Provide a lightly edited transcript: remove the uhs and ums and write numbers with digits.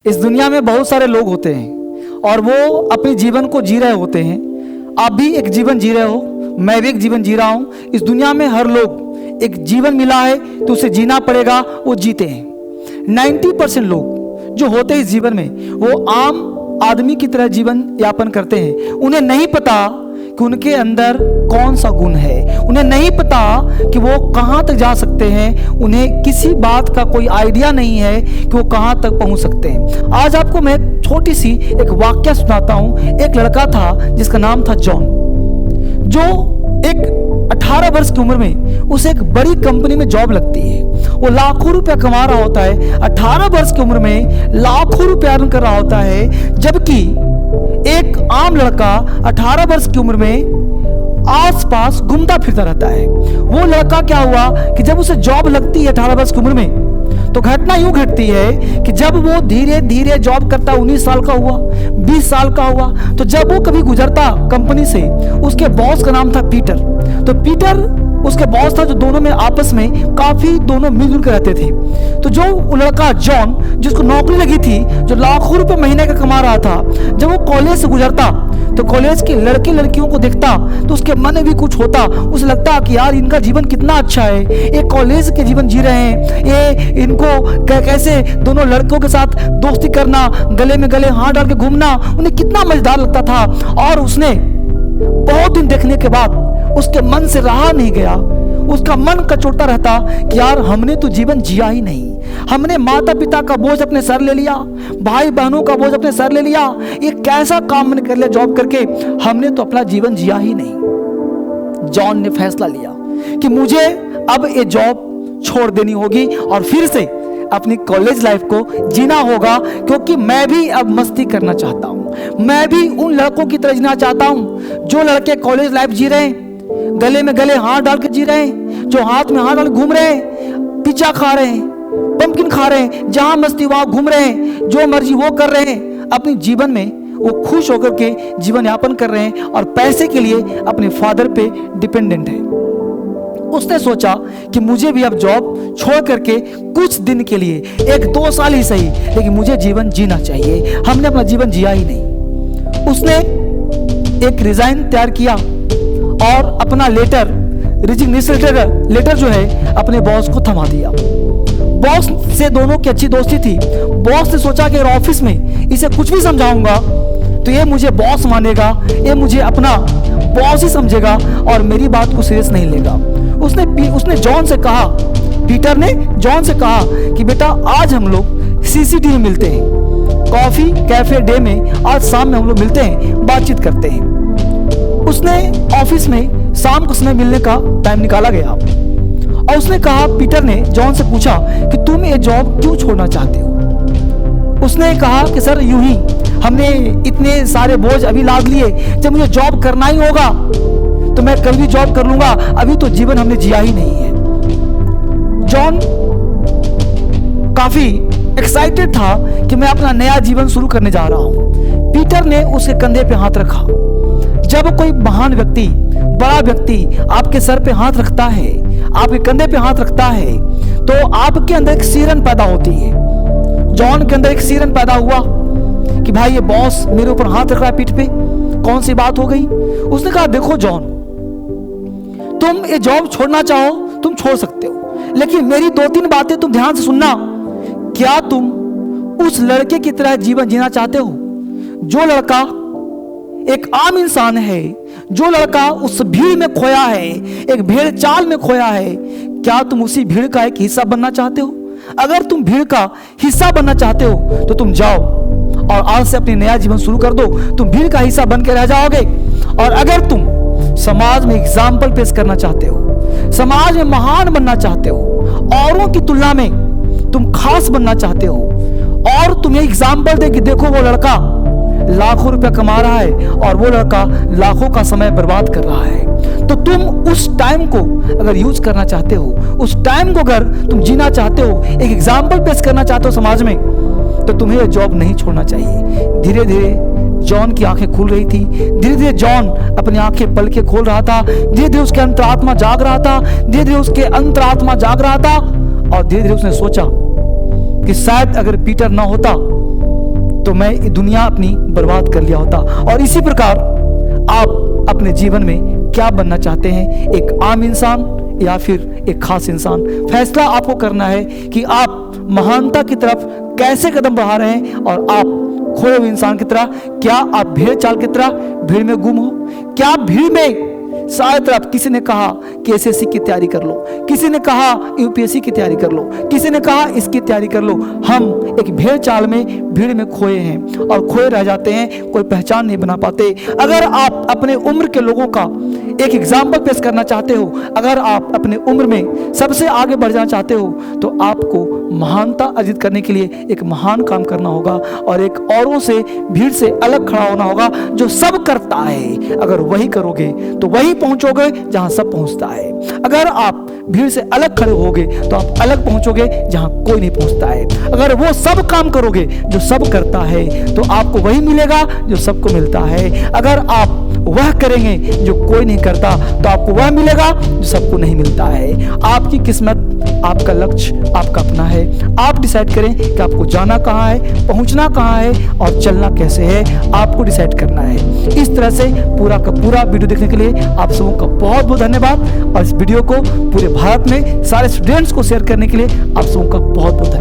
इस दुनिया में बहुत सारे लोग होते हैं और वो अपने जीवन को जी रहे होते हैं। आप भी एक जीवन जी रहे हो, मैं भी एक जीवन जी रहा हूँ। इस दुनिया में हर लोग एक जीवन मिला है तो उसे जीना पड़ेगा, वो जीते हैं। 90% लोग जो होते हैं इस जीवन में वो आम आदमी की तरह जीवन यापन करते हैं। उन्हें नहीं पता कि उनके अंदर कौन सा गुण है, उन्हें नहीं पता कि वो कहाँ तक जा सकते हैं, उन्हें किसी बात का कोई आइडिया नहीं है कि वो कहाँ तक पहुँच सकते हैं। आज आपको मैं छोटी सी एक वाक्य सुनाता हूँ। एक लड़का था जिसका नाम था जॉन, जो एक 18 वर्ष की उम्र में उसे एक बड़ी कंपनी में जॉब लगती है। वो लाखों रुपया कमा रहा होता है, 18 वर्ष की उम्र में लाखों रुपया अर्न कर रहा होता है, जबकि एक आम लड़का 18 वर्ष की उम्र में आसपास घूमता फिरता रहता है। वो लड़का क्या हुआ कि जब उसे जॉब लगती है 18 वर्ष की उम्र में, तो घटना यूं घटती है कि जब वो धीरे धीरे जॉब करता, 19 साल का हुआ, 20 साल का हुआ, तो जब वो कभी गुजरता कंपनी से, उसके बॉस का नाम था पीटर। तो पीटर उसके बॉस था, जो दोनों में आपस में काफी दोनों मिलजुल कर रहते थे। तो जो लड़का जॉन, जिसको नौकरी लगी थी, जो लाखों रुपए महीने का कमा रहा था, जब वो कॉलेज से गुजरता तो कॉलेज के लड़के लड़कियों को देखता तो उसके मन में भी कुछ होता। उसे लगता कि यार इनका जीवन कितना अच्छा है, ये कॉलेज के जीवन जी रहे हैं, ये इनको कैसे दोनों लड़कों के साथ दोस्ती करना, गले में गले हाथ डाल के घूमना, उन्हें कितना मजेदार लगता था। और उसने बहुत दिन देखने के बाद उसके मन से रहा नहीं गया, उसका मन कचोटता रहता कि यार हमने तो जीवन जिया ही नहीं, हमने माता पिता का बोझ अपने सर ले लिया, भाई बहनों का बोझ अपने सर ले लिया, ये कैसा काम मैंने कर लिया जॉब करके, हमने तो अपना जीवन जिया ही नहीं। जॉन ने फैसला लिया कि मुझे अब ये जॉब छोड़ देनी होगी और फिर से अपनी कॉलेज लाइफ को जीना होगा, क्योंकि मैं भी अब मस्ती करना चाहता हूँ। मैं भी उन लड़कों की तरह जीना चाहता हूँ जो लड़के कॉलेज लाइफ जी रहे हैं, गले में गले हाथ डाल के जी रहे हैं, जो हाथ में हाथ डाल घूम रहे हैं, पिज्जा खा रहे हैं, पंपकिन खा रहे हैं, जहां मस्ती वहां घूम रहे हैं, जो मर्जी वो कर रहे हैं, अपने जीवन में वो खुश होकर के जीवन यापन कर रहे हैं और पैसे के लिए अपने फादर पे डिपेंडेंट है। उसने सोचा कि मुझे भी अब जॉब छोड़ करके कुछ दिन के लिए, 1-2 साल ही सही, लेकिन मुझे जीवन जीना चाहिए। हमने अपना जीवन जिया ही नहीं। उसने एक रिजाइन तैयार किया और अपना रेजिग्नेशन लेटर जो है अपने बॉस को थमा दिया। बॉस से दोनों की अच्छी दोस्ती थी। बॉस ने सोचा कि अगर ऑफिस में इसे कुछ भी समझाऊंगा तो ये मुझे बॉस मानेगा, ये मुझे अपना बॉस ही समझेगा और मेरी बात को सीरियस नहीं लेगा। उसने जॉन से कहा, पीटर ने जॉन से कहा कि बेटा आज हम लोग सीसीडी में मिलते हैं, कॉफी कैफे डे में आज शाम में हम लोग मिलते हैं, बातचीत करते हैं। उसने ऑफिस में शाम को समय मिलने का टाइम निकाला गया और उसने कहा, पीटर ने जॉन से पूछा कि तुम ये जॉब क्यों छोड़ना चाहते हो। उसने कहा कि सर यूं ही, हमने इतने सारे बोझ अभी लाद लिए, जब मुझे जॉब करना ही होगा तो मैं कल भी जॉब कर लूंगा, अभी तो जीवन हमने जिया ही नहीं है। जॉन काफी एक्साइटेड था कि मैं अपना नया जीवन शुरू करने जा रहा हूं। पीटर ने उसके कंधे पे हाथ रखा। जब कोई महान व्यक्ति, बड़ा व्यक्ति आपके सर पे हाथ रखता है, आपके कंधे पे हाथ रखता है, तो आपके अंदर एक सिरन पैदा होती है। जॉन के अंदर एक सिरन पैदा हुआ कि भाई ये बॉस मेरे ऊपर हाथ रख रहा है पीठ पे, कौन सी बात हो गई। उसने कहा, देखो जॉन, तुम ये जॉब छोड़ना चाहो तुम छोड़ सकते हो, लेकिन मेरी 2-3 बातें तुम ध्यान से सुनना। क्या तुम उस लड़के की तरह जीवन जीना चाहते हो, जो लड़का एक आम इंसान है, जो लड़का उस भीड़ में खोया है, एक भेड़ चाल में खोया है? क्या तुम उसी भीड़ का एक हिस्सा बनना चाहते हो? अगर तुम भीड़ का हिस्सा बनना चाहते हो तो तुम जाओ और आज से अपनी नया जीवन शुरू कर दो, तुम भीड़ का हिस्सा बन के रह जाओगे। और अगर तुम समाज में एग्जाम्पल पेश करना चाहते हो, समाज में महान बनना चाहते हो, औरों की तुलना में तुम खास बनना चाहते हो, और तुम्हें एग्जाम्पल दे कि देखो वो लड़का लाखों रुपया कमा रहा है और वो लड़का लाखों का समय बर्बाद कर रहा है, तो तुम उस टाइम को अगर यूज करना चाहते हो, उस टाइम को अगर तुम जीना चाहते हो, एक एग्जाम्पल पेश करना चाहते हो समाज में, तो तुम्हें यह जॉब नहीं छोड़ना चाहिए। धीरे धीरे जॉन की आंखें खुल रही थी, धीरे धीरे जॉन अपनी आंखें पल के खोल रहा था, धीरे धीरे उसके अंतरात्मा जाग रहा था, धीरे धीरे उसके अंतरात्मा जाग रहा था। और धीरे धीरे उसने सोचा कि शायद अगर पीटर ना होता तो मैं ये दुनिया अपनी बर्बाद कर लिया होता। और इसी प्रकार आप अपने जीवन में क्या बनना चाहते हैं, एक आम इंसान या फिर एक खास इंसान? फैसला आपको करना है कि आप महानता की तरफ कैसे कदम बढ़ा रहे हैं। और आप खोए हुए इंसान की तरह, क्या आप भेड़ चाल की तरह भीड़ में गुम हो? क्या भीड़ में सारे तरफ किसी ने कहा कि एसएससी की तैयारी कर लो, किसी ने कहा यूपीएससी की तैयारी कर लो, किसी ने कहा इसकी तैयारी कर लो। हम एक भेड़ चाल में, भीड़ में खोए हैं और खोए रह जाते हैं, कोई पहचान नहीं बना पाते। अगर आप अपने उम्र के लोगों का एक एग्जाम्पल पेश करना चाहते हो, अगर आप अपने उम्र में सबसे आगे बढ़ जाना चाहते हो, तो आपको महानता अर्जित करने के लिए एक महान काम करना होगा और एक औरों से, भीड़ से अलग खड़ा होना होगा। जो सब करता है, अगर वही करोगे तो वही पहुंचोगे जहां सब पहुंचता है। अगर आप भीड़ से अलग खड़े होगे तो आप अलग पहुंचोगे जहां कोई नहीं पहुंचता है। अगर वो सब काम करोगे जो सब करता है, तो आपको वही मिलेगा जो सबको मिलता है। अगर आप वह करेंगे जो कोई नहीं करता, तो आपको वह मिलेगा जो सबको नहीं मिलता है। आपकी किस्मत, आपका लक्ष्य आपका अपना है। आप डिसाइड करें कि आपको जाना कहाँ है, पहुंचना कहाँ है और चलना कैसे है, आपको डिसाइड करना है। इस तरह से पूरा का पूरा वीडियो देखने के लिए आप सबों का बहुत बहुत धन्यवाद। और इस वीडियो को पूरे भारत में सारे स्टूडेंट्स को शेयर करने के लिए आप सबों का बहुत बहुत धन्यवाद।